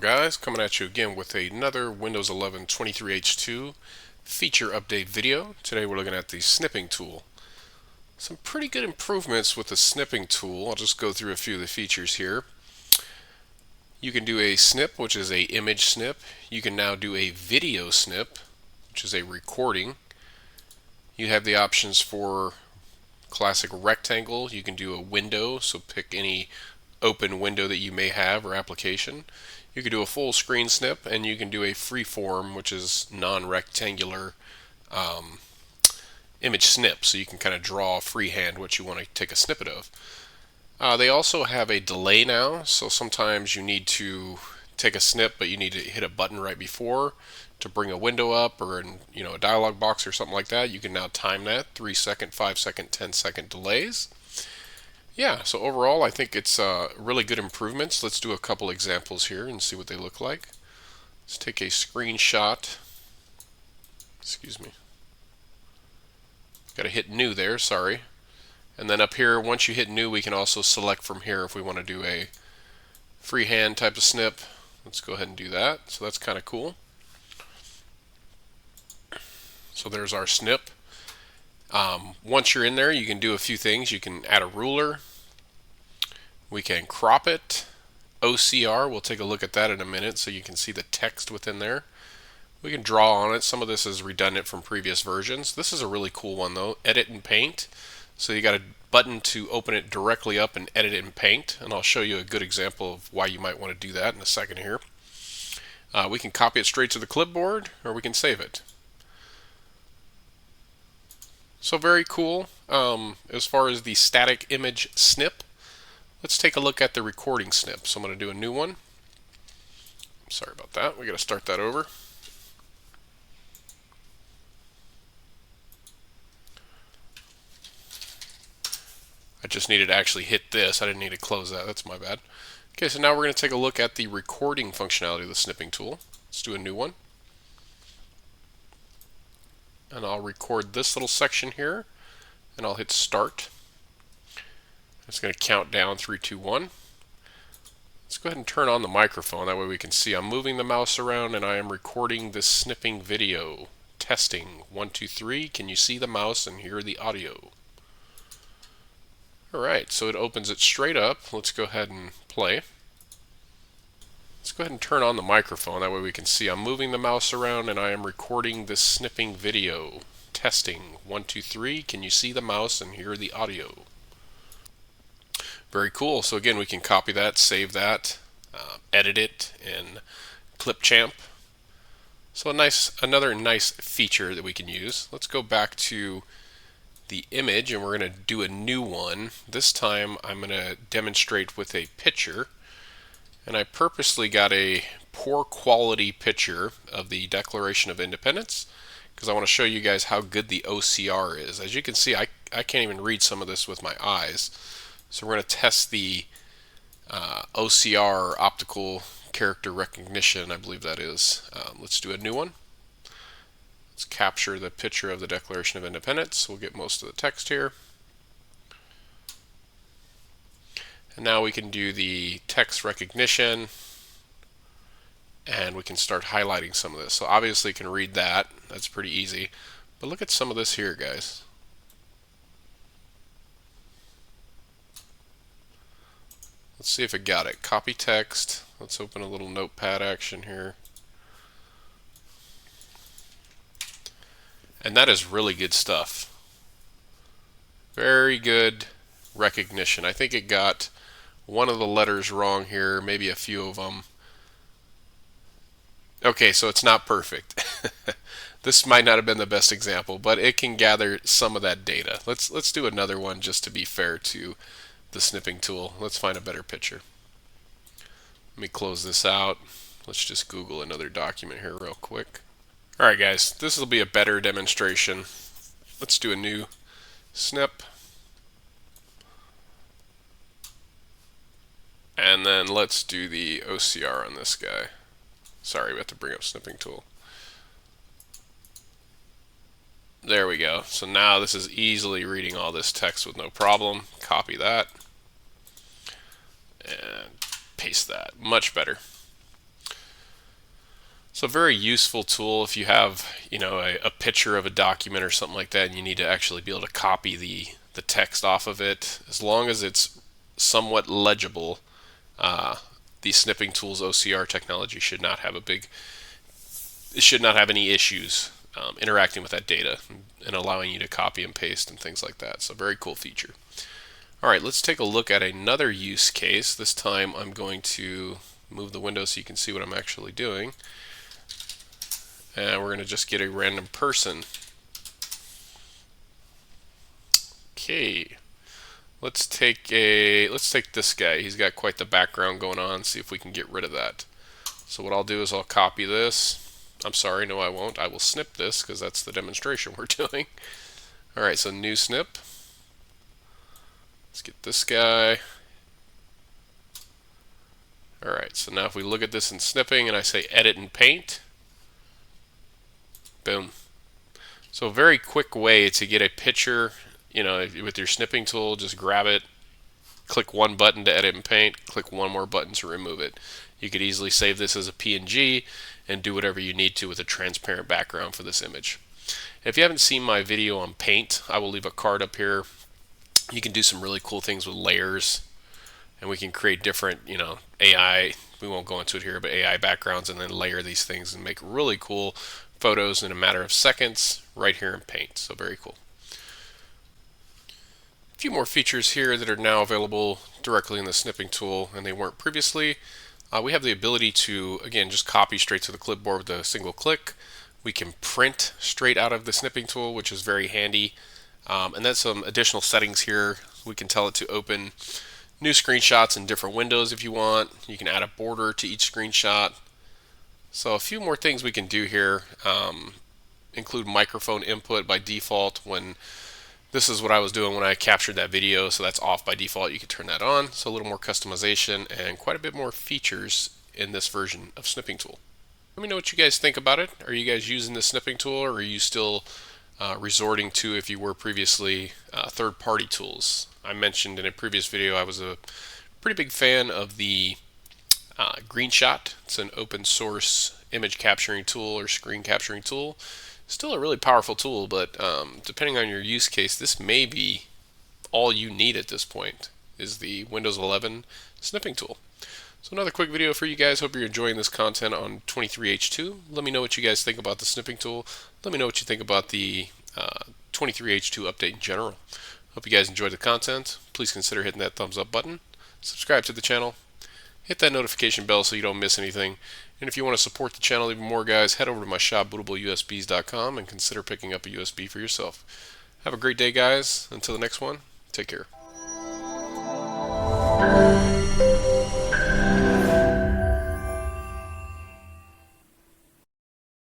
on, guys? Coming at you again with another Windows 11 23H2 feature update video. Today we're looking at the snipping tool. Some pretty good improvements with the snipping tool. I'll just go through a few of the features here. You can do a snip, which is a image snip. You can now do a video snip, which is a recording. You have the options for classic rectangle. You can do a window, so pick any open window that you may have or application. You can do a full screen snip, and you can do a freeform, which is non-rectangular image snip, so you can kind of draw freehand what you want to take a snippet of. They also have a delay now, so sometimes you need to take a snip, but you need to hit a button right before to bring a window up, or a dialog box or something like that. You can now time that 3-second, 5-second, 10-second delays. Yeah, so overall I think it's really good improvements. Let's do a couple examples here and see what they look like. Let's take a screenshot. Excuse me. Got to hit new there, sorry. And then up here, once you hit new, we can also select from here if we want to do a freehand type of snip. Let's go ahead and do that. So that's kind of cool. So there's our snip. Once you're in there, you can do a few things. You can add a ruler. We can crop it. OCR, we'll take a look at that in a minute so you can see the text within there. We can draw on it. Some of this is redundant from previous versions. This is a really cool one though. Edit in Paint. So you got a button to open it directly up and edit it in Paint. And I'll show you a good example of why you might want to do that in a second here. We can copy it straight to the clipboard, or we can save it. So very cool. As far as the static image snip, let's take a look at the recording snip. So I'm going to do a new one. Sorry about that. We got to start that over. I just needed to actually hit this. I didn't need to close that. That's my bad. Okay, so now we're going to take a look at the recording functionality of the snipping tool. Let's do a new one. And I'll record this little section here, and I'll hit start. It's going to count down 3, 2, 1. Let's go ahead and turn on the microphone. That way we can see I'm moving the mouse around and I am recording this snipping video. Testing 1, 2, 3. Can you see the mouse and hear the audio? Alright, so it opens it straight up. Let's go ahead and play. Let's go ahead and turn on the microphone. That way we can see I'm moving the mouse around and I am recording this snipping video. Testing 1, 2, 3. Can you see the mouse and hear the audio? Very cool. So again, we can copy that, save that, edit it in Clipchamp. So another nice feature that we can use. Let's go back to the image and we're going to do a new one. This time I'm going to demonstrate with a picture. And I purposely got a poor quality picture of the Declaration of Independence because I want to show you guys how good the OCR is. As you can see, I can't even read some of this with my eyes. So we're going to test the OCR, optical character recognition, I believe that is. Let's do a new one. Let's capture the picture of the Declaration of Independence. We'll get most of the text here. And now we can do the text recognition, and we can start highlighting some of this. So obviously you can read that. That's pretty easy. But look at some of this here, guys. Let's see if it got it. Copy text. Let's open a little notepad action here. And that is really good stuff. Very good recognition. I think it got one of the letters wrong here, maybe a few of them. Okay, so it's not perfect. This might not have been the best example, but it can gather some of that data. Let's do another one just to be fair to the snipping tool. Let's find a better picture. Let me close this out. Let's just Google another document here real quick. Alright guys, this will be a better demonstration. Let's do a new snip. And then let's do the OCR on this guy. Sorry, we have to bring up snipping tool. There we go. So now this is easily reading all this text with no problem. Copy that. And paste that. Much better. So a very useful tool if you have, a picture of a document or something like that and you need to actually be able to copy the text off of it. As long as it's somewhat legible, uh, the Snipping Tools OCR technology should not have any issues interacting with that data and allowing you to copy and paste and things like that. So very cool feature. All right, let's take a look at another use case. This time I'm going to move the window so you can see what I'm actually doing. And we're going to just get a random person. Okay. Let's take this guy. He's got quite the background going on. See if we can get rid of that. So what I'll do is I'll copy this. I'm sorry, no I won't. I will snip this because that's the demonstration we're doing. All right, so new snip. Let's get this guy. All right, so now if we look at this in snipping and I say edit in paint, boom. So a very quick way to get a picture, with your snipping tool, just grab it, click one button to edit in paint, click one more button to remove it. You could easily save this as a PNG and do whatever you need to with a transparent background for this image. If you haven't seen my video on paint, I will leave a card up here. You can do some really cool things with layers, and we can create different, AI, we won't go into it here, but AI backgrounds, and then layer these things and make really cool photos in a matter of seconds right here in Paint. So very cool. A few more features here that are now available directly in the snipping tool, and they weren't previously. We have the ability to, again, just copy straight to the clipboard with a single click. We can print straight out of the snipping tool, which is very handy. And then some additional settings here. We can tell it to open new screenshots in different windows if you want. You can add a border to each screenshot. So a few more things we can do here. Include microphone input by default. When this is what I was doing when I captured that video, so that's off by default. You can turn that on. So a little more customization and quite a bit more features in this version of Snipping Tool. Let me know what you guys think about it. Are you guys using the Snipping Tool, or are you still resorting to, if you were previously, third-party tools? I mentioned in a previous video I was a pretty big fan of the Greenshot. It's an open source image capturing tool or screen capturing tool. Still a really powerful tool, but depending on your use case, this may be all you need at this point, is the Windows 11 snipping tool. So another quick video for you guys. Hope you're enjoying this content on 23H2. Let me know what you guys think about the snipping tool. Let me know what you think about the 23H2 update in general. Hope you guys enjoyed the content. Please consider hitting that thumbs up button. Subscribe to the channel. Hit that notification bell so you don't miss anything. And if you want to support the channel even more, guys, head over to my shop, bootableusbs.com, and consider picking up a USB for yourself. Have a great day, guys. Until the next one, take care.